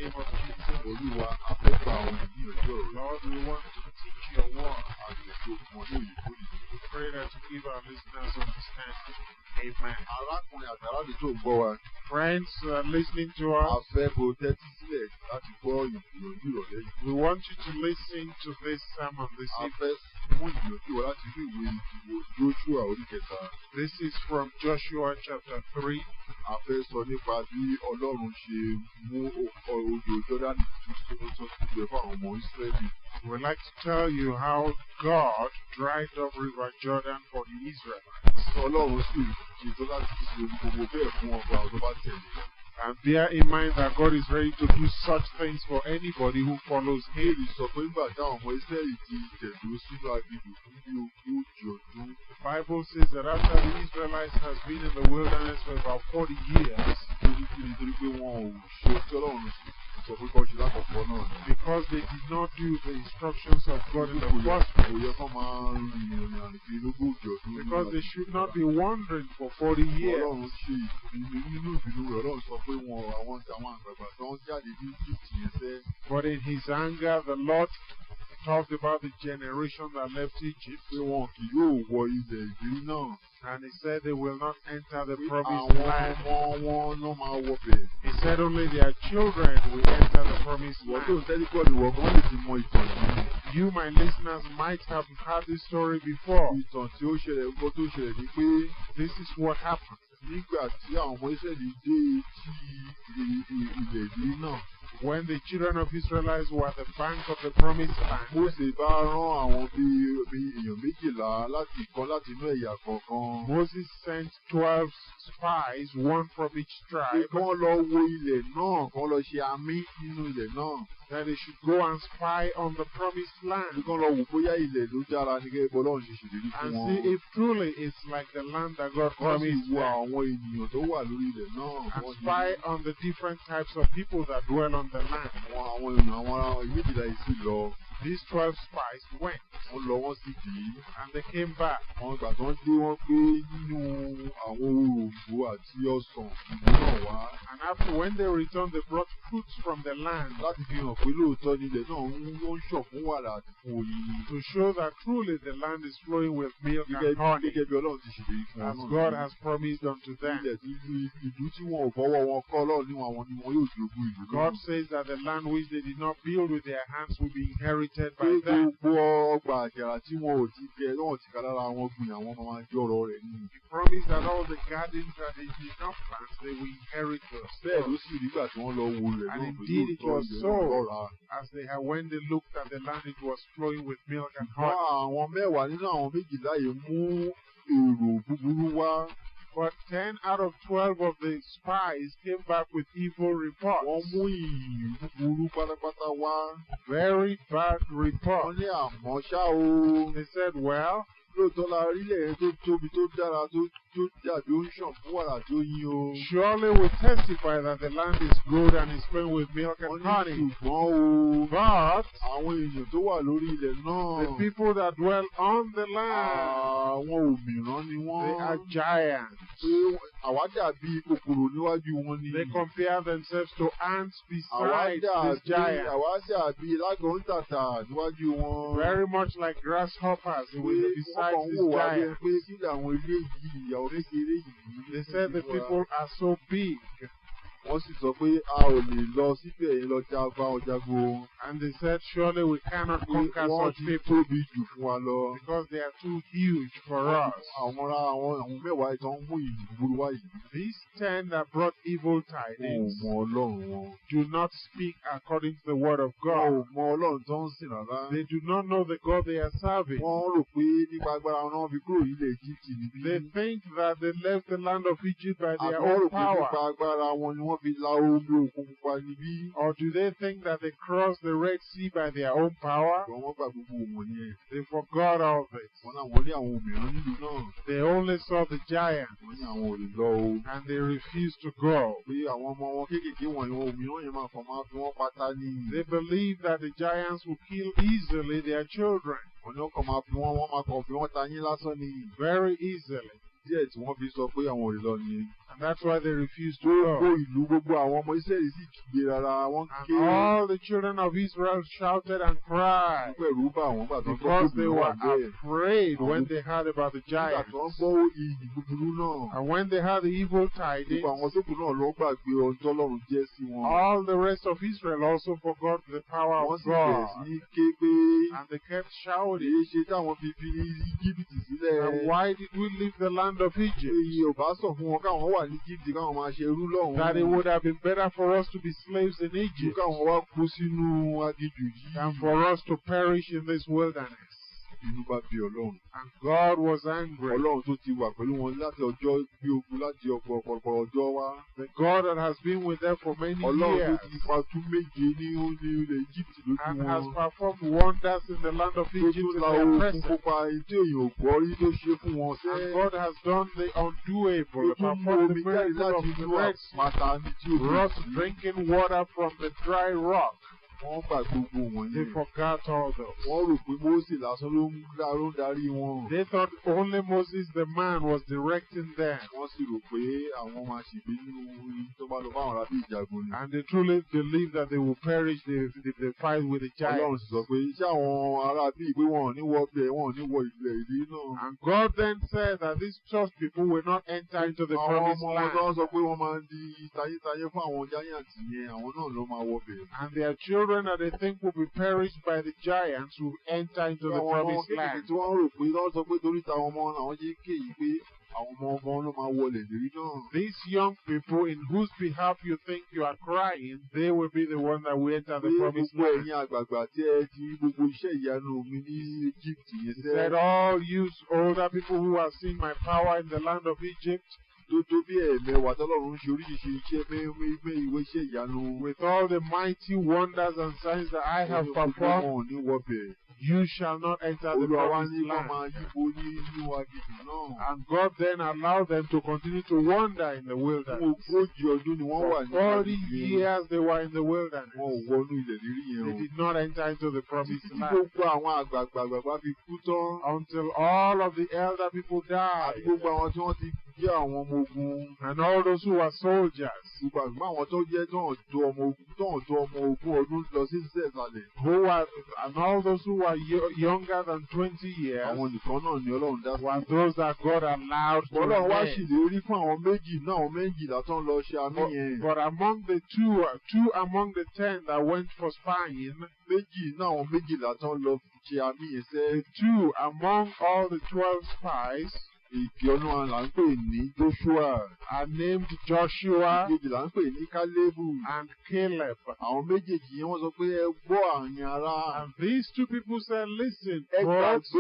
name of Jesus. Lord, we want to teach your word. We pray that you give our listeners understanding. Amen. Friends who are listening to us, we want you to listen to this sermon this evening. This is from Joshua chapter 3. We'd like to tell you how God dried up River Jordan for the Israelites. And bear in mind that God is ready to do such things for anybody who follows Him. The Bible says that after the Israelites has been in the wilderness for about 40 years, because they did not do the instructions of God in the first place, because they should not be wandering for 40 years. But in His anger, the Lord talked about the generation that left Egypt. And He said they will not enter the promised land. He said only their children will enter the promised land. You, my listeners, might have heard this story before. This is what happened. When the children of Israelites were at the bank of the promised land, Moses sent 12 spies, one from each tribe, that they should go and spy on the promised land and see if truly it's like the land that God promised them, and spy on the different types of people that dwell on the land. These 12 spies went, and they came back. And after, when they returned, they brought fruits from the land to show that truly the land is flowing with milk and honey, as God has promised unto them. God says that the land which they did not build with their hands will be inherited by them. He promised that all the gardens that they did not plant, they will inherit those. And indeed it was so. As they had, when they looked at the land, it was flowing with milk and honey. But 10 out of 12 of the spies came back with evil reports. Very bad reports. They said, well, surely we testify that the land is good and is flowing with milk and honey. But the people that dwell on the land, they are giants. They compare themselves to ants beside these giants. Very much like grasshoppers beside these giants. They said the people are so big. And they said, surely we cannot conquer such people because they are too huge for us. These 10 that brought evil tidings do not speak according to the word of God. They do not know the God they are serving. They think that they left the land of Egypt by their own power. Or do they think that they crossed the Red Sea by their own power? They forgot all this. They only saw the giants, and they refused to go. They believe that the giants will kill easily their children. Very easily. And that's why they refused to go. And all the children of Israel shouted and cried because they were afraid when they heard about the giants. And when they heard the evil tidings, all the rest of Israel also forgot the power of God. And they kept shouting, and why did we leave the land of Egypt? That it would have been better for us to be slaves in Egypt than for us to perish in this wilderness. And God was angry. The God that has been with them for many years and has performed wonders in the land of Egypt in their presence. And God has done the undoable, performed the miracle of the Red Sea, brought drinking water from the dry rock. They forgot all those. They thought only Moses the man was directing them. And they truly believed that they will perish if they fight with the giants. And God then said that these church people will not enter into the promised land. And their children that they think will be perished by the giants will enter into the promised land. These young people in whose behalf you think you are crying, they will be the one that will enter the promised land. He said, all you older people who have seen my power in the land of Egypt, with all the mighty wonders and signs that I have performed, you shall not enter the promised land. And God then allowed them to continue to wander in the wilderness. For 40 years they were in the wilderness. They did not enter into the promised land until all of the elder people died. And all those who were soldiers, and all those who were younger than 20 years, were those that God allowed to remain. But among the two among the 10 that went for spying, the 2 among all the 12 spies are named Joshua and Caleb. And these 2 people said, listen, folks,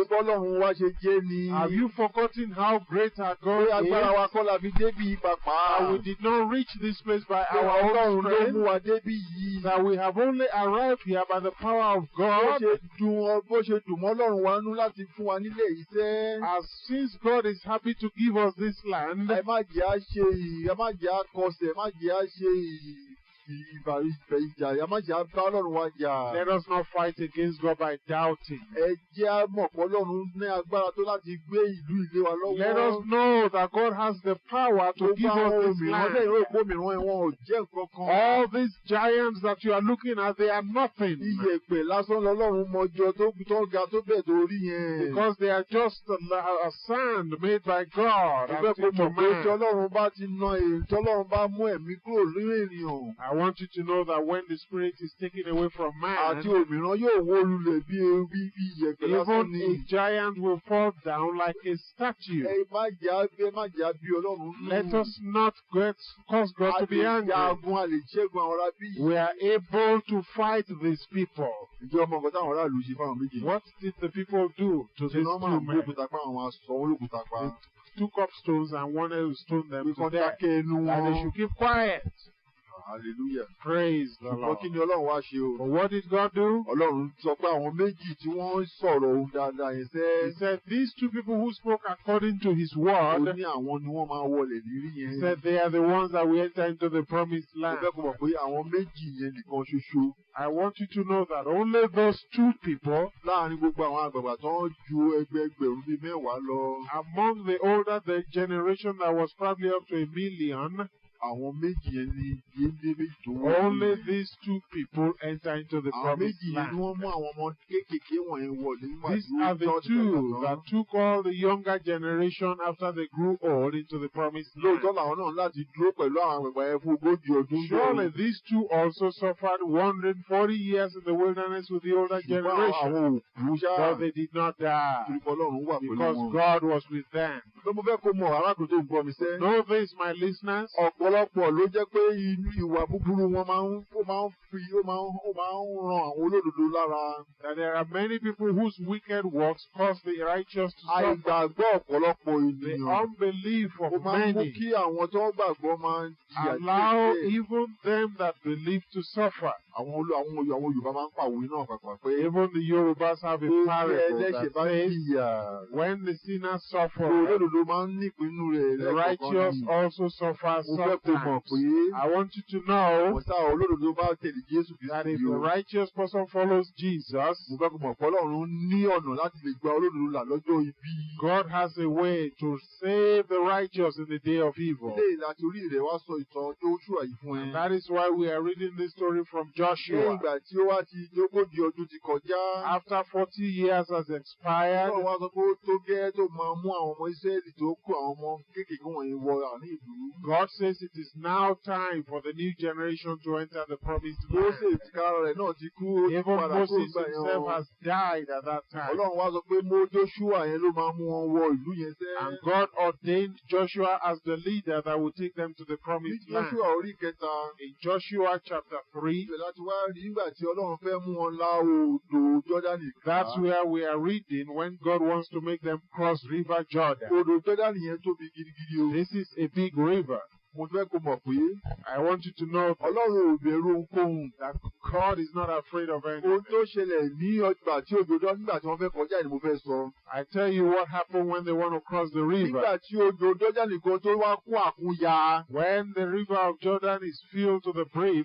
have you forgotten how great our God is? That we did not reach this place by our own strength, that we have only arrived here by the power of God. As since God is happy to give us this land, let us not fight against God by doubting. Let us know that God has the power to give us this land. All these giants that you are looking at, they are nothing. Because they are just a sand made by God. I want you to know that when the Spirit is taken away from man, even a giant will fall down like a statue. Let us not cause God to be angry. We are able to fight these people. What did the people do to these 2 men? They took up stones and wanted to stone them to death, and they should keep quiet. Hallelujah. Praise the Lord. Kí ni Ọlọ́run wá ṣe o? But what did God do? Ọlọ́run sọ pé àwọn méjì tí wọ́n sọ̀rọ̀ ohun dáadáa yẹn sẹ́. He said these two people who spoke according to his word. Ó ní àwọn ni wọ́n máa wọlé lérí yẹn. He said they are the ones that will enter into the promised land. Mo fẹ́ kó mọ̀ pé àwọn méjì yẹn nìkan ṣoṣo. I want you to know that only those two people. Láàárín gbogbo àwọn àgbàgbà tó ń ju ẹgbẹẹgbẹ̀rún bíi mẹ́wàá lọ. Among the older the generation that was probably up to 1 million. Àwọn méjì yẹn ni géńdé méjì tó wọ́n. Only these two people enter into the promised land. Àwọn méjì yẹn ni wọ́n mú àwọn ọmọ kéékèèké wọ̀nyẹn wọlé nígbà tí These are the two that took all the younger generation after they grew old into the promised land. Lóòótọ́ làwọn náà láti dúró pẹ̀lú àwọn àgbàgbà yẹn fún ogójì ọdún. Surely these two also suffered 140 years in the wilderness with the older generation. But they did not die. Because God was with them. Know this, my listeners. Ọ̀pọ̀lọpọ̀ ló jẹ́ pé inú ìwà búburú wọn máa ń ran àwọn olódodo lára. That there are many people whose wicked works cause the righteous to suffer. Àìgbàgbọ́ ọ̀pọ̀lọpọ̀ ènìyàn. The unbelief of many. Ó máa ń mú kí àwọn tó gbàgbọ́ máa ń jìyà díẹ̀. Allow even them that believe to suffer. Àwọn Yorùbá máa ń pàwé náà pàpà pé. Even the Yorùbás have a parable that says when the sinner suffers, olódodo máa ń nípinnu rẹ̀. The righteous also suffers sometimes. I want you to know that if the righteous person follows Jesus, God has a way to save the righteous in the day of evil. And that is why we are reading this story from Joshua. After 40 years has expired, God says it is now time for the new generation to enter the promised land. Even Moses himself has died at that time. And God ordained Joshua as the leader that will take them to the promised land. In Joshua chapter 3, that's where we are reading when God wants to make them cross River Jordan. This is a big river. I want you to know that God is not afraid of anything. I tell you what happened when they want to cross the river. When the river of Jordan is filled to the brim,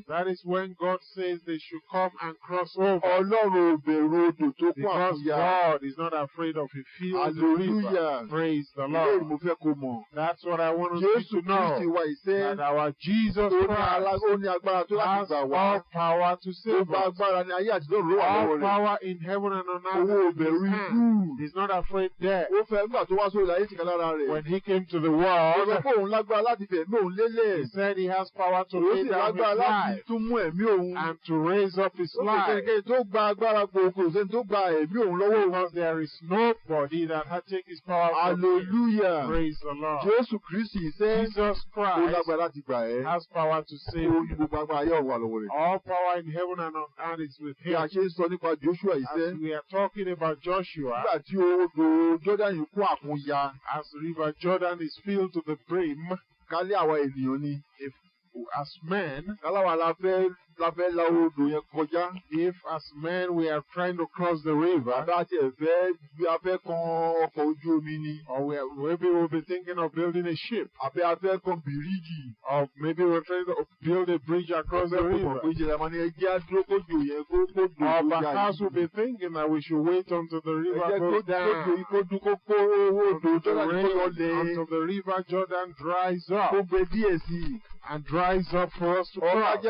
that is when God says they should come and cross over. Because God is not afraid of a filled river. Praise the Lord. That's what I want you to know. That our Jesus Christ has all power to save us. All power in heaven and on earth in his hand. He's not afraid death. When he came to the world, he said he has power to lay down his life and to raise up his life. Because there is nobody that has taken his power from him. Hallelujah. Praise the Lord. Jesus Christ has power to save you. All power in heaven and on earth is with him. As we are talking about Joshua, as the river Jordan is filled to the brim, if as men, if as men we are trying to cross the river, or maybe we'll be thinking of building a ship, or maybe we're trying to build a bridge across the river, or perhaps we'll be thinking that we should wait until the river goes down, until the river Jordan dries up, and dries up for us to cross.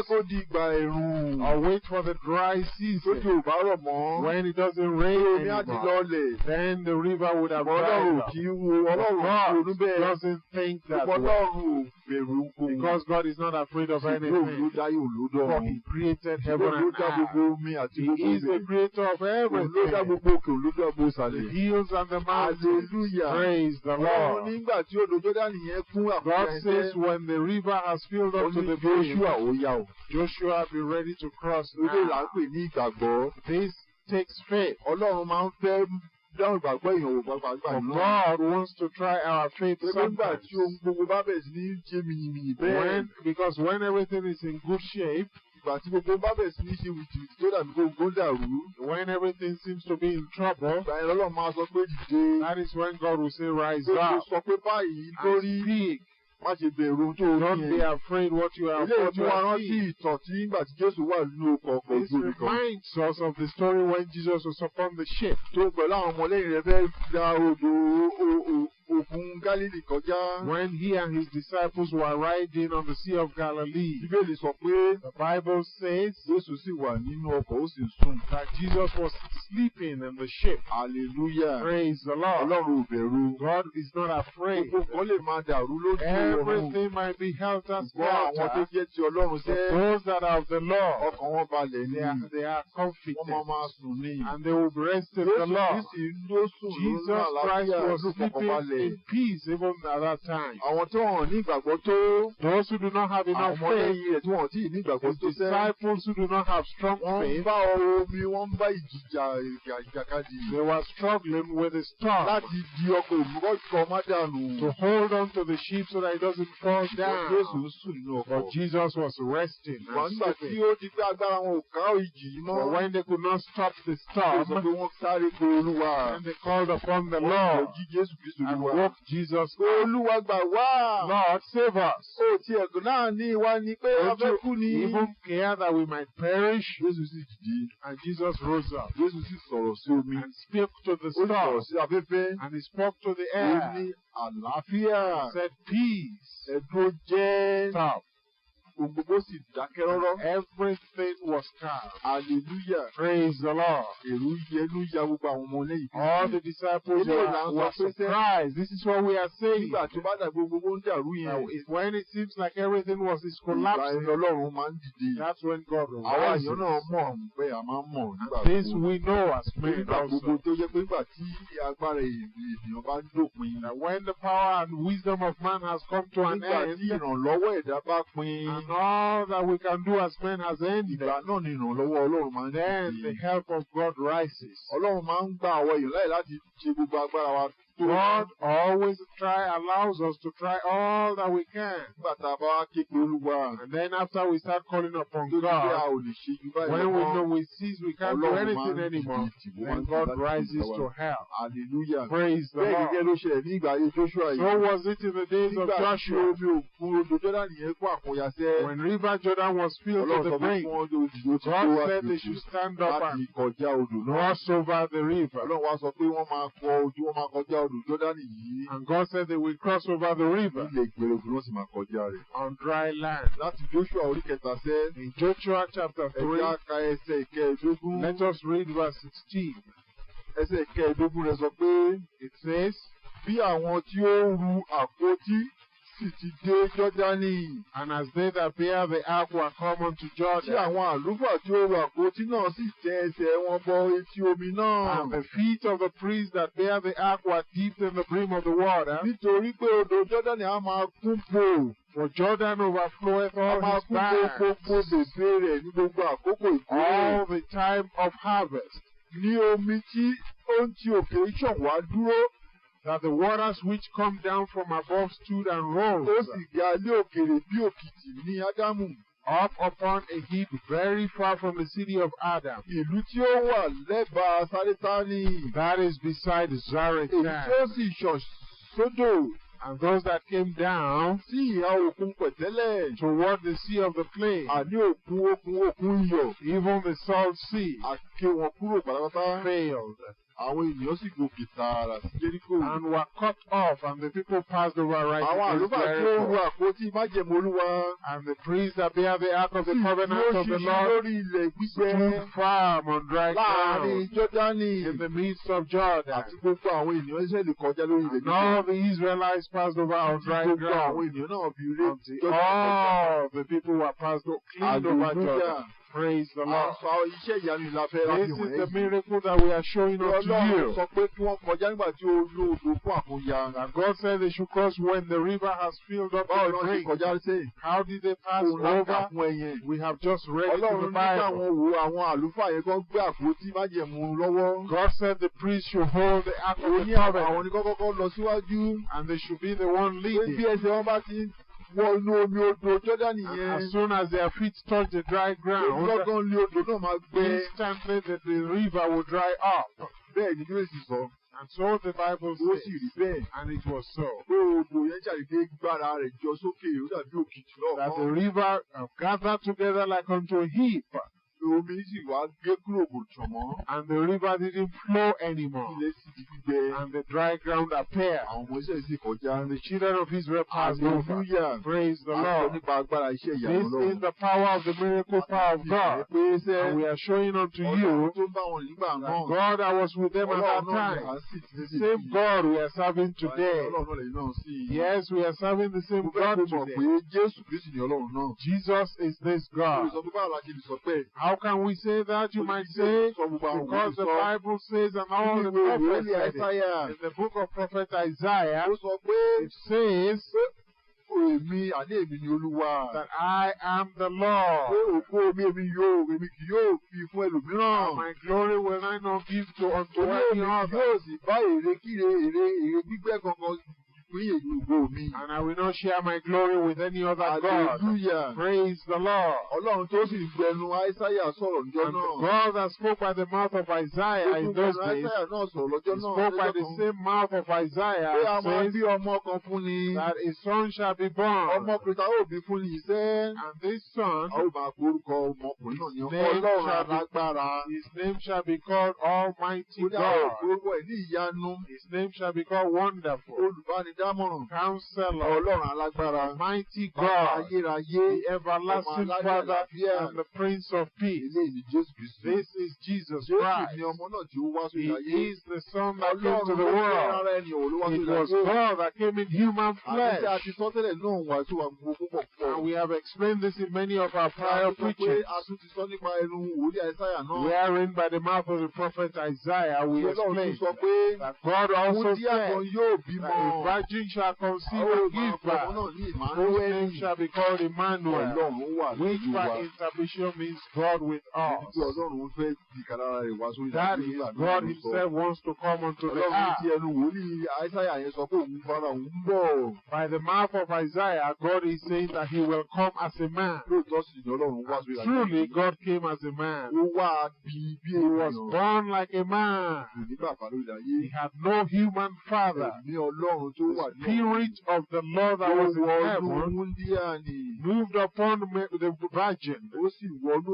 Or wait for the dry season. When it doesn't rain anymore, then the river would have dried up. God doesn't think that way. Because God is not afraid of anything. For he created heaven and earth. He is the creator of everything. The hills and the mountains. Praise the Lord. God says when the river has filled up to the brim, Joshua, be ready to cross now. This takes faith. dáhùn ìgbàgbọ́ èèyàn ò gbàgbà But náà. God wants to try our faith Nígbà sometimes. tí ohun gbogbo bá bẹ̀rẹ̀ sí ní ṣe mìyìmìyì bẹ́ẹ̀. Because when everything is in good shape, ìgbà tí gbogbo bá bẹ̀rẹ̀ sí ní ṣe wìtìwìtì tó dàbí gbogbo ń dàrú. when everything seems to be in trouble, ìgbà yẹn lọ́lọ́run máa sọ pé dìde. that is when God will say, rise Ó up sọ pé báyìí and lórí speak. má ṣe bẹ̀rù ohun tó rí Don't be yẹn. afraid what you are Ilé about tí wọ́n to rántí see. ìtàn tí nígbà tí Jésù wà nínú ọkọ̀ This ojú omi kan. reminds us of the story when Jesus was upon the ship. Tó pẹ̀lú àwọn ọmọlẹ́yìn rẹ̀ fẹ́ da odò òkun Gálílì kọjá. When he and his disciples were riding on the Sea of Galilee, Bíbélì sọ pé the Bible says Jésù sì wà nínú ọkọ̀ ó sì sùn. that Jesus was sleeping in the ship. Hallelujah. Praise the Lord. Ọlọ́run ò bẹ̀rù. God is not afraid. Gbogbo nǹkan lè máa dàrú lójú ọ̀run. Everything might be held as Ṣùgbọ́n àwọn tó shelter. jẹ́ ti Ọlọ́run But sẹ́ those that are of the Lord, ọkàn wọn balẹ̀ ní. they are Wọ́n confident máa sùn ní. and they will rest in the Jésù Lord. Kristi ló sùn Jesus lórí Christ àlàáfíà was ló fọkàn sleeping balẹ̀. in peace even at that time. Àwọn tí wọ́n ní ìgbàgbọ́ tó. Those who do not have Àwọn enough faith, ọmọlẹ́yìn rẹ̀ tí wọ́n tí ì ní ìgbàgbọ́ his tó sẹ́. disciples who do not have strong Wọ́n ń faith, bá omi, wọ́n ń bá ìjàkadì. they were struggling with the storm Láti di ọkọ̀ òmùgọ́jọ́ má dànù. to hold on to the ship so that it doesn't fall Jésù down. ń sùn nínú ọkọ̀. But Jesus was resting Wọ́n and nígbà tí sleeping. ó di pé agbára wọn ò ká ìjì yìí mọ́. But when they could not stop the Ó sọ storm, pé wọ́n sáré pé Olúwa. then they called upon the Wọ́n Lord jí Jésù Kristu and Olúwa. woke Jesus Pé up. Olúwa gbà wá. Lord, save us. Ó ti ẹ̀gùn náà ní ìwà ni pé a Don't fẹ́ you kú ni. even care that we might perish? Jésù sì dìde. And Jesus rose up Jésù sì sọ̀rọ̀ sí omi. and spoke to the Ó sì sọ̀rọ̀ storm, sí afẹ́fẹ́. and he spoke to the Ó air, ní àlàáfíà. and said, peace, Ẹ̀dùn jẹ́. stop. Ohun gbogbo sì dákẹ́ rọ́rọ́. Everything was calm. Hallelujah. Praise the Lord. Èrú yẹnu ya gbogbo àwọn ọmọ lẹ́yìn. All the disciples were surprised. This is what we are saying. Nígbà tó bá dàgbé gbogbo ń dàrú Now, yẹn. when it seems like everything is Ìgbà collapsing, ẹni Ọlọ́run máa ń dìde. that's when God Àwa rises. èèyàn náà mọ̀ pé a máa ń mọ̀ nígbà This gbogbo. we know as men Nígbà gbogbo also. tó jẹ́ pé nígbà tí agbára ènìyàn bá ń dópin. That when the power and wisdom of man has come to an Nígbà end, tí ìrànlọ́wọ́ ẹ̀dá bá pin. and all that we can do as men has ended, Ìgbà náà ni ìrànlọ́wọ́ Ọlọ́run máa ń then the dìde. help of God rises. Ọlọ́run máa ń gba àwọn èèyàn láyè láti ṣe gbogbo agbára wa tó. God always allows us to try all that we can. Nígbà tá a bá wá ké pe Olúwa. And then after we start calling upon Tó ní pé a God, ò lè ṣe ju báyìí when we lọ. know we cease, we can't do Ọlọ́run máa anything ń anymore, dìde tì wọ́n then láti God láti rises gbà to wá. help. Hallelujah. Praise the Bẹ́ẹ̀ gẹ́gẹ́ Lord. ló ṣẹlẹ̀ ní ìgbà ayé Joshua So yìí. was it in the days of Nígbà tí Joshua, omi òkun odò Jọ́dánì yẹn kó àkúnyàsẹ́. when River Jordan was filled to Ọlọ́run the sọ pé brink. kí wọ́n lò dìde ó ti tó God wá said sí they oṣù should stand up láti and kọjá odò náà. cross over the river. Ọlọ́run wá sọ pé wọ́n máa kọjá odò Jọ́dánì yìí. And God said they will cross over the river Ilẹ̀ ìgbèrèkù náà sì máa kọjá rẹ̀. on dry land. Láti Joshua orí kẹta sẹ́. In Joshua chapter 3, Ẹ̀já ka ẹsẹ̀ ìkẹẹ̀dógún. let us read verse 16. Ẹsẹ̀ ìkẹẹ̀dógún rẹ̀ sọ pé It says, bí àwọn tí ó ru àpótí sì ti dé Jọ́dánì. and as they that bear the ark were come unto Tí Jordan, àwọn àlùfáà tí ó ru àpótí náà sì tẹ ẹsẹ̀ wọn bọ etí omi náà. and the feet of the priests that bear the ark were dipped in the brim of the water, Nítorí pé odò Jọ́dánì á máa kún pò. for Jordan overfloweth A all máa his kún pò banks gbogbo bèbè rẹ̀ ní gbogbo àkókò ìkórè. all the time of harvest, Ní omi tí ó ń ti òkè ṣàn wá dúró. that the waters which come down from above stood and Ó rose sì ga lé òkèrè bí òkìtì ní Ádámù. up upon a heap very far from the city of Adam, Ìlú tí ó wà lẹ́bàá Sárétáni. that is beside Èyí tí Zarethan. ó sì ṣàn sódò And those that came down sí ìhà òkun pẹ̀tẹ́lẹ̀. toward the sea of the plain, Àní òkun iyọ̀. even the salt sea, Àké wọn kúrò pátápátá. failed Àwọn ènìyàn sì gòkè tààrà sí Jẹ́ríkò. and were cut off, and the people passed over right Àwọn against àlùfáà tí ó ru Jericho. àpótí májẹ̀mú Olúwa. And the priests that bear the ark of the Sì covenant dúró of the ṣinṣin Lord lórí ilẹ̀ stood gbígbẹ. firm on dry Láàárín ground Jọ́dánì. in the midst of Jordan. Àti gbogbo àwọn ènìyàn Ísírẹ́lì kọjá lórí ilẹ̀ And gbígbẹ. all the Israelites passed over on dry Gbogbo àwọn ground ènìyàn náà fi ré until all the people were passed cleaned over Jordan. Hallelujah. Praise the Lord. Àṣà iṣẹ́ ìyanu la fẹ́ láti This wọ̀nyí. is the miracle that we are showing unto Ọlọ́run you. sọ pé kí wọ́n kọjá nígbà tí olú odò fún àkúnya. And God said they should cross when the river has filled up Báwo to ni wọ́n the ṣe brink. kọjá sí? How did they pass Òun náà kà over? fún ẹyẹn. We have just read in the Ọlọ́run ní Bible. káwọn wo àwọn àlùfáà yẹn kan gbé àpótí májẹ̀mú lọ́wọ́. God said the priest should hold the ark of Ó the ní àwọn covenant, ní kọ́kọ́ lọ síwájú. and they should be the one Pé leading. bí ẹsẹ̀ wọn bá ti wọ inú omi odò Jọ́dánì And yẹn. as soon as their feet touch the dry ground, Lọ́gán lé odò náà máa gbẹ. instantly the river will dry up. Bẹ́ẹ̀ ni Jésù sọ. And so the Bible Ó sì says, rí bẹ́ẹ̀. and it was so, Pé odò yẹn ṣàdédé gbára rẹ̀ jọ sókè ó dàbí òkìtì that the lọ́ọ̀kan. river gathered together like unto a heap, Omi sì wá gé kúrò kò tàn mọ́. and the river didn't flow anymore, Ilẹ̀ sì di gbígbẹ. and the dry ground appeared. Àwọn ọmọ iṣẹ́ sì kọjá. And the children of Israel passed over. Hallelujah. Praise the A sọ Lord. nípa agbára iṣẹ́ This ìyanu is Ọlọ́run. the power of the miracle power of God. Pé ṣẹ́ And we are showing unto Ọlọ́run you tó ń bá wọn nígbà that náà. God that was with them at that Ọlọ́run náà ni à time, ń sì ti the sí. same God we are serving today. Ọlọ́run náà lẹ́yìn náà sí. Yes, we are serving the same Mo fẹ́ God kó mọ̀ today. pé Jésù Kristi ni Ọlọ́run náà. Jesus is this Mo lè God. sọ pé báwo la ṣe lè sọ pé. How can we say that? You might say, because the Bible says, and all the prophets said it. In the book of prophet Isaiah, Ó sọ pé it says èmi àní èmi ni Olúwa. that I am the Pé Lord. ògo èmi kì yóò fi fún And ẹlòmíràn. my glory will I not give to unto Torí any èmi kì other. yóò sì bá èrè gbígbẹ́ kankan pín ògo mi. And I will not share my glory with any other God. Hallelujah. Praise the Lord. Ọlọ́run tó sì gbẹnu Aísáyà sọ̀rọ̀ níjọ́ And náà. God that spoke by the mouth of Isaiah in those days, Aísáyà náà sọ̀rọ̀ lọ́jọ́ he náà. spoke by the lọ́jọ́ kan. same mouth of Pé Isaiah, a máa says bí ọmọ kan fún ni. that a son shall be born. Ọmọkùnrin tá yóò bí fún ni iṣẹ́. And this son, A ó máa porúkọ ọmọkùnrin náà ní Name Ọlọ́run shall be- alágbára. his name shall be called Almighty Ó ní àwọn God. porúkọ ẹ̀ ní ìyanu. His name shall be called Wonderful, Olùbánidámọ̀ràn. Counselor, Ọlọ́run alágbára. Mighty Bàbá God, ayérayé. the everlasting Ọmọ aládé Father, àlàáfíà. and the Prince of Peace. Eléyìí ni Jésù Kristi. This is Jesus Jésù Christ. ni ọmọ náà tí ó wá He sórí ayé. is the Son that came Ọlọ́run to the ló fẹ́ world. ara ẹni òun ló wá It sórí was ayé. God that came in human Àti tí a flesh. ti sọ tẹ́lẹ̀ náà wà tó wà gbogbo púpọ̀ And púpọ̀. we have explained this in many of our prior A ti sọ pé preachings, a tún ti sọ nípa ẹnu wòlíì Aísáyà náà. wherein by the mouth of the prophet Isaiah we Ọlọ́run tún explained sọ pé that God also wúndíá said kan yóò that bímọ. a virgin shall conceive Ó and máa give fọmọ birth, náà ní whose name Ìmánúẹ́lì. shall be called Emmanuel, Ọlọ́run wà which lójú by wa. interpretation means God with us. Níbi Ọlọ́run fẹ́ di kàdára rẹ̀ wá sórí That ayé is, nígbà náà God ló sọ. himself wants to come unto the Ọlọ́run ti earth. ẹnu wòlíì Aísáyà yẹn sọ pé òun fara òun ń bọ̀. By the mouth of Isaiah, God is saying that he will come as a man. Lóòótọ́ sì ni Ọlọ́run wá sórí ayé. Truly, God came as a man. Ó wá bí He was ènìyàn. born like a man. Kò ní bàbá lórí ayé. He had no human father. Ẹ̀mí Ọlọ́run tó wà The Spirit of the Lord that was in wọnú heaven wúndíá ni. moved upon the virgin Ó sì wọnú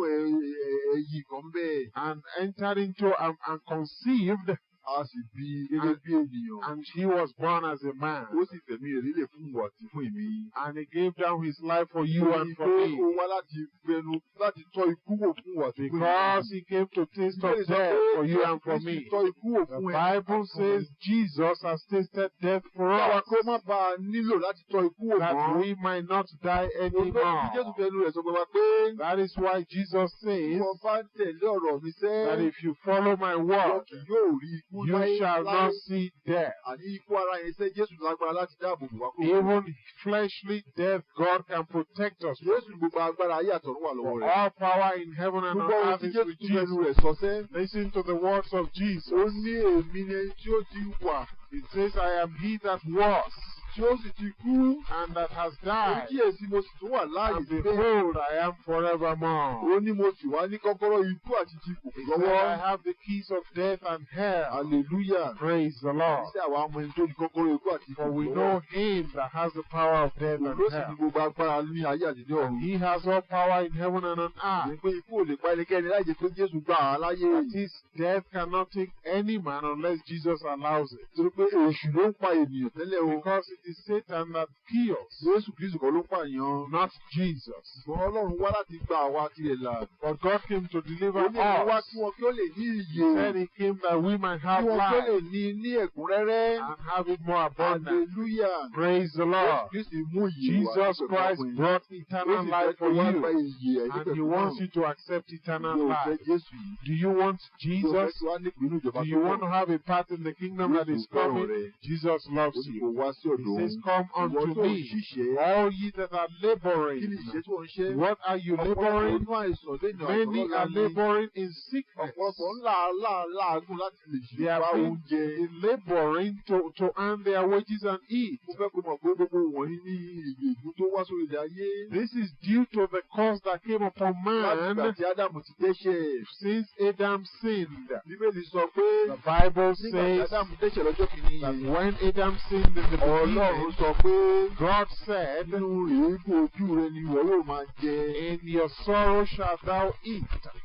ẹyí kan bẹ́ẹ̀. and entered into and conceived, A sì bí gẹ́gẹ́ bí ènìyàn. and he was born as a man. Ó sì fẹ̀mí rẹ̀ lílẹ̀ fún ìwà àti fún èmi. And he gave down his life for you and for Ó me, wá láti fẹnu láti tọ́ ikú wò fún ìwà àti fún èmi. because he came to taste of death for you and for me. Tọ́ ikú wò The fún ẹ. Bible says Jesus has tasted death for Báwa us, kó má bàa nílò láti tọ́ ikú wò that mọ́. we might not die Olóòtú Jésù anymore. fẹnu rẹ̀ sọ pé wá pé. That is why Jesus says Wọ́n bá ń tẹ̀lé ọ̀rọ̀ mi sẹ́. that if you follow my Wọ́n word, kì yóò rí ikú you shall not see death. Àní ikú ara yẹn sẹ́ Jésù lágbára láti dáàbò bò wá kúrò. Even fleshly death, God can protect us from. Jésù gbogbo agbára ayé àtọ̀run wà lọ́wọ́ For rẹ̀. all power in heaven and Gbogbo on ohun earth tí is Jésù with tún fẹnu Jesus. rẹ̀ sọ sẹ́. Listen to the words of Ó Jesus. ní èmi ni ẹni tí ó ti wà. It says, I am he that was Tí ó sì ti kú. and that has Ó died, kíyèsí mo sì tún wà láàyè and síbẹ̀. behold, I am forevermore. Ó ní mo sì wá ní kọ́kọ́rọ́ ikú àti ti kù He said, I lọ́wọ́. have the keys of death and hell. Hallelujah. Praise the Lord. Iṣẹ́ àwa ọmọ ẹni tó ní kọ́kọ́rọ́ ikú àti For ikú we lọ́wọ́. know him that has the power of death Òun and ló sì ní hell. gbogbo agbára ní ayé àti ní ọ̀run. He has all power in heaven and on Ní earth. pé ikú ò lè pa ẹnikẹ́ni láì jẹ́ pé Jésù gbà á láyé. That is, death cannot take any man unless Jesus allows it. Torí pé èṣù ló ń pa ènìyàn tẹ́lẹ̀ o. Because it is Satan that kills, Jésù Kristu kọ́ ló pààyàn. not Jesus. Ṣùgbọ́n Ọlọ́run wá láti gba àwa tirẹ̀ là. But God came to deliver Ó ní ìwọ wá us. kí wọn kí ó lè ní He ìyè. said He came that we might have Kí wọn kí ó life lè ní ẹ̀kúnrẹ́rẹ́. and have it more abundant. Hallelujah. Praise the Lord. Jésù Kristu mú ìyè wá. Jesus Christ brought Ó eternal sì life fẹ́ for kí wọ́n you, gba ìyè and He ẹ̀yìn wants you to accept eternal Yóò fẹ́ life. Jésù yìí. Do you want Yóò fẹ́ Jesus? kí wá ní ìpinnu ìjọba Do you want to have a part in the kingdom that is coming? Jesus loves Ó ní kó you. wá sí He ọ̀dọ̀ says, òun. come Ìwọ unto tó ń me, ṣiṣẹ́. all ye that are Kí ni laboring. ìṣe tí wọ́n ń ṣe? What are you laboring? Ọ̀pọ̀lọpọ̀ nínú àìsàn lẹ́yìn Many àìsàn are lọ́la ni. laboring in sickness. Ọ̀pọ̀lọpọ̀ láàgùn láti lè ṣe They are wá being oúnjẹ. laboring to earn their wages and eat. Mo fẹ́ kó mọ̀ pé gbogbo wọ̀nyí ní ìgbèkùn tó wá sórí ilẹ̀ ayé. This is due to the curse that came upon Láti ìgbà man tí Ádámù ti dẹ́ṣẹ̀. since Adam sinned. Bíbélì sọ pé The Bible nígbà tí says Ádámù dẹ́ṣẹ̀ lọ́jọ́ kìíní that yẹn. when Adam sinned in the Ọlọ́run beginning, sọ pé God said, nínú èébú ojú rẹ ni ìwọ yóò máa jẹ. in your sorrow shalt thou eat.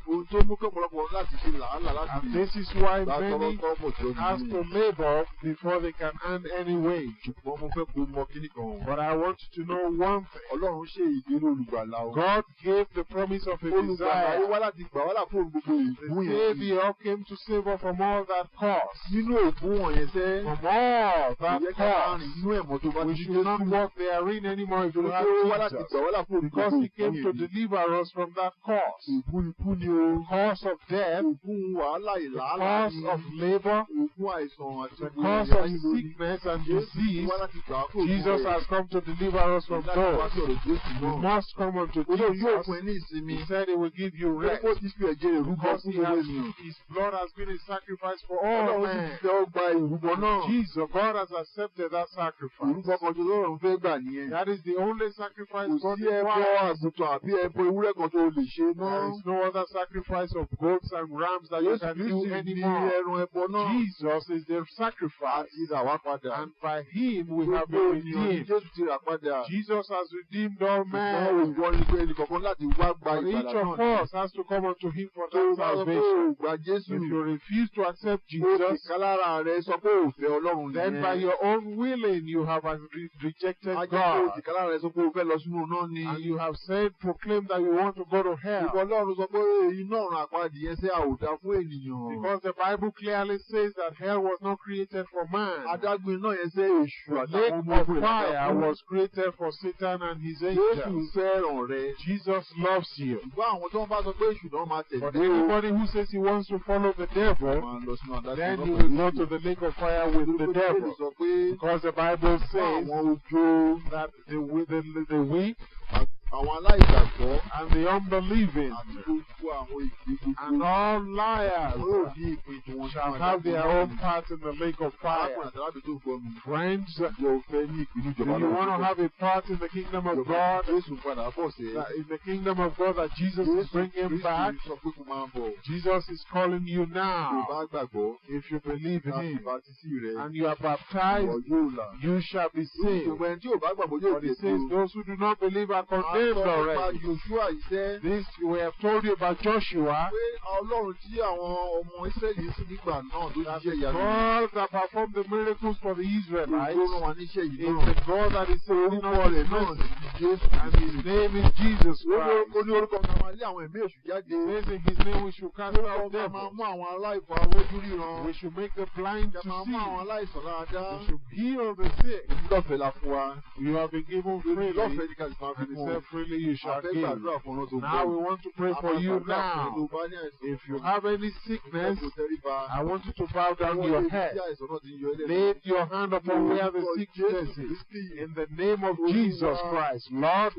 Ohun tó mú kọ́pọ̀lọpọ̀ láti ṣe làálàá láti And this is why bá tọrọ many kọ́pọ̀ tó has to labor before they can earn any wage. Ṣùgbọ́n mo fẹ́ kó mọ kíní kan. But I want you to know one thing. Ọlọ́run ṣe ìdílé olùgbàlà o. God gave the promise of a Olùgbàlà yìí desire. wá láti gbà wá là fún gbogbo The ègún yẹn. Savior came to save us from all that cost. Nínú ègún wọ̀nyẹn sẹ́. From all Kò that yẹ ká máa cost. rìn nínú ẹ̀mọ́ tó bá We ti should not Jésù. walk therein anymore if you Nítorí have pé ó wá láti Jesus. gbà wá là fún Because gbogbo He came to ègún yẹn. deliver us from that cost. Ègún ikú ni o. Cause of death, Ègún wàhálà the ìlàálàá cause ni. of labor, Ègún àìsàn àti the ìgbòho cause ìyà of yín lórí. sickness and Jésù disease. wá láti gbà wá fún Jesus has come to deliver us from Láti wá those. sọ̀rọ̀ Jésù You náà. must come unto Olóòrùn yóò Jesus. fún ẹ ní ìsinmi. He said He will give you rest. Ó ti fi ẹ̀jẹ̀ rẹ̀ rúbọ Because fún He gbogbo has, ènìyàn. His blood has been a sacrifice for all Ọlọ́run men. ti fẹ́ ó gba ìrúbọ náà. Jesus, God has accepted that sacrifice. Ìrúbọ kan tó lọ́rùn fẹ́ gbà nìyẹn. That is the only sacrifice Kò God sí ẹbọ requires. àgùntàn àbí ẹbọ ewúrẹ́ kan tó lè ṣe There mọ́. is no other sacrifice of goats and rams that you Jésù can do Kristi ní anymore. ẹran ẹbọ náà. Jesus is the sacrifice, Àti rà wá padà. and by Him we have Gbogbo been ènìyàn ni redeemed. Jésù ti rà padà. Jesus has redeemed all Ṣùgbọ́n men. ìwọ ni pé ẹnìkọ̀ọ̀kan láti wá gba But each ìgbàlà of náà. us has to come unto Him for Tó o that bá sọ pé salvation. o gba Jésù. If you refuse to accept Ó ti Jesus, ká lára rẹ sọ pé o fẹ́ Ọlọ́run then by nìyẹn. your own willing you have rejected Ajá pé o ti God. ká lára rẹ sọ pé o fẹ́ lọ sínú náà ni. And you have said, proclaim that you want to go to hell. Ìwọ Ọlọ́run sọ pé iná ọ̀run àpáàdì yẹn ṣe àwòdà fún ènìyàn. Because the Bible clearly says that hell was not created for man. Adágún iná yẹn ṣe èṣù The àtàwọn lake ọmọ of ogun rẹ̀ fire dákú. was created for Satan and his Jésù angels. fẹ́ràn rẹ. Jesus loves you. Ṣùgbọ́n àwọn tó ń bá sọ pé èṣù náà máa But tẹ̀lé o. anybody who says he wants to follow the devil, Máa lọ sínú adágún then náà he pẹ̀lú will go Jésù. to the lake of fire with the Nítorí pé devil. Jésù sọ pé Because the Bible fún says àwọn ojo that the weak àwọn aláìgbàgbọ́ and the unbelieving àti gbogbo àwọn ìpín and gbogbo all liars yóò ní ìpín tí wọ́n shall have their own part in the lake of fire. Arákùnrin àtàlábì tó gbọ́ mi. Friends, Yóò fẹ́ ní ìpín do ìjọba you náà. want to have a part in the kingdom of Ìjọba God? Jésù padà bọ̀ sí. That in the kingdom of God that Jesus is bringing back? sọ pé kó máa bọ̀. Jesus is calling you Tó now. bá gbàgbọ́ If you believe in láti Him bàtísí rẹ̀. and you are Ìwọ baptized, yóò là. you shall be saved. Ṣùgbọ́n ẹni tí ò bá gbàgbọ́ yóò But dé it says those who do not believe are condemned already. Joshua yìí sẹ́. This we have told you about Joshua. Pé Ọlọ́run tí àwọn ọmọ Ísírẹ́lì sí nígbà náà tó That ṣiṣẹ́ the ìyanu. God that performed the miracles for the Israelites Tó rán wa níṣẹ́ yìí is náà. the God that is sending Orúkọ us rẹ̀ His náà message. sì ni Jésù. And His name is Jesus Christ. Ó ní orúkọ kan máa lé àwọn ẹ̀mí èṣù jáde. It says in His name we should cast Orúkọ out kan máa devils. mú àwọn aláìkọ́ awójú ríran. We should make the blind Ẹ to máa mú àwọn see. aláìsàn láradá. We should heal the sick. Lọ́fẹ̀ẹ́ la fún wa. You have been given freely, Lọ́fẹ̀ẹ́ ní káàdì máa fi and fún said freely you shall Àfẹ́ give. gbàdúrà fún ọ̀nà tó Now we gbọ́. want to pray for you now. If you have any sickness, I want you to bow down your head. Lay your hand upon where the sickness is. In the name of Jesus Christ, Lord,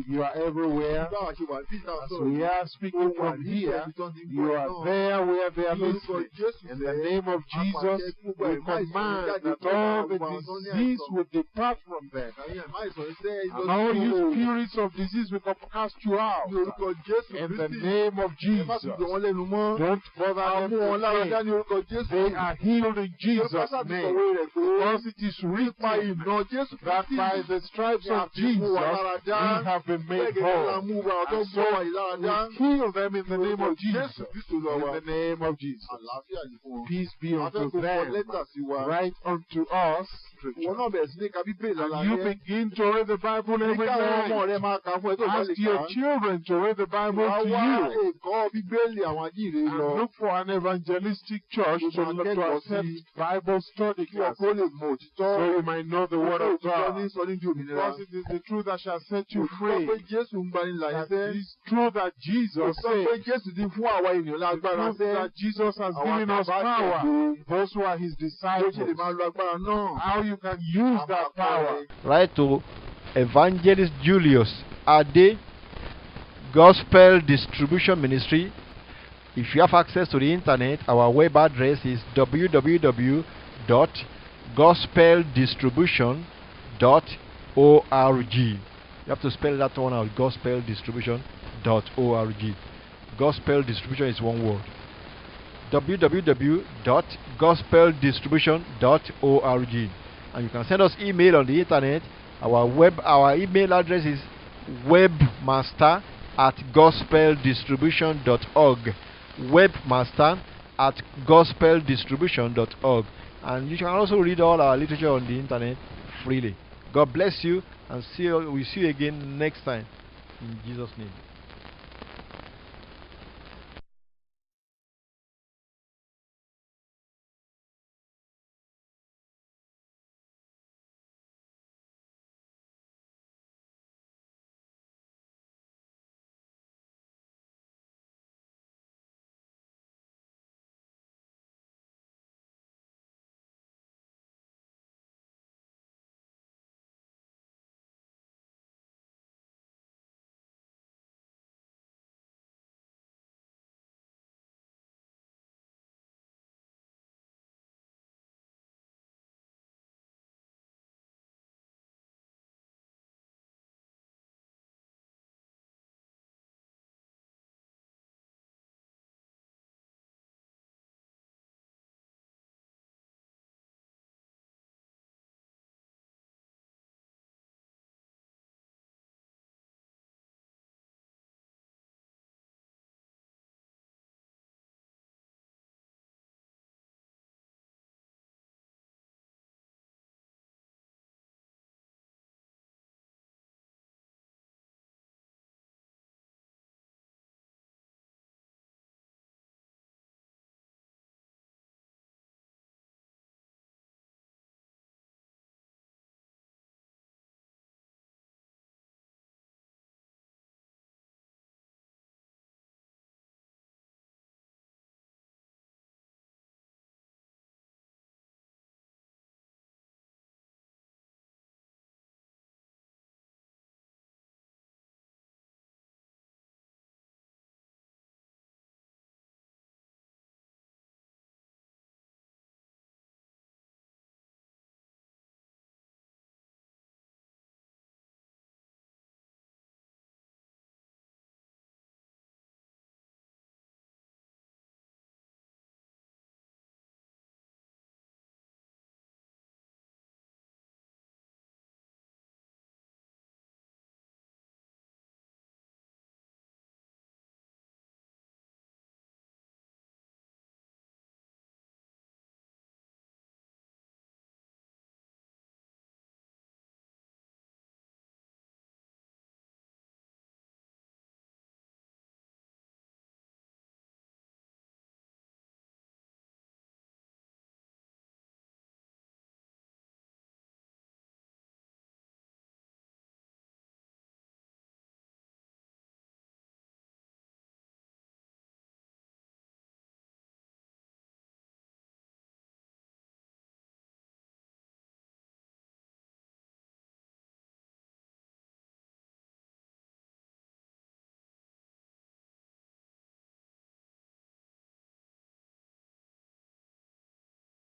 you are everywhere. As we are speaking from here, you are there where they are listening. In the name of Jesus, we command that all the disease will depart from them. And all you spirits of disease, we cast you out. Ní orúkọ Jésù In the Kristi. name of Ẹ má Jesus. tún jọ wọ́n lẹ́nu mọ́. Don't bother them Àmú wọn lára dá to ní orúkọ Jésù. They are healed in Jesus' name. Because it is Nípa written ìná Jésù that Kristi. by the stripes of Jesus we have been made whole. And so we heal them in the name of Jesus. In the name of Jesus. Àlàáfíà yìí fún wọn. Peace be unto them. Lẹ́tà sí wa. Right unto us. Wọ́n náà bẹ̀rẹ̀ sí ní ka Bíbélì lára You rẹ̀. begin to read the Bible every Ní káwọn ọmọ night. rẹ̀ máa kà fún ẹ tó bá lè Ask kà your á. children to read the Bible Wá to wá you. ẹ̀kọ́ Bíbélì àwọn ajíhìnrere And lọ. look for an evangelistic church to accept Bible study Kí wọ́n classes. kó lè mọ òtítọ́. So you might know the word of Òtítọ́ God. ní sọ ní di òmìnira. Because it is the truth that shall set you Òtítọ́ free. pé Jésù ń gbani là yín That sẹ́. it is true that Jesus Òtítọ́ pé said. Jésù ti fún àwa ènìyàn lágbára Proof sẹ́. that Jesus has Àwọn given us àbá power. tẹ̀lé. Those who are his Bó ṣe lè disciples. máa lo agbára náà. How you can use that power. Write to Evangelist Julius Ade, Gospel Distribution Ministry. If you have access to the internet, our web address is www.gospeldistribution.org. You have to spell that one out, gospeldistribution.org. Gospel distribution is one word. www.gospeldistribution.org. And you can send us email on the internet. Our email address is webmaster@gospeldistribution.org. webmaster@gospeldistribution.org. And you can also read all our literature on the internet freely. God bless you, and we'll see you again next time. In Jesus' name.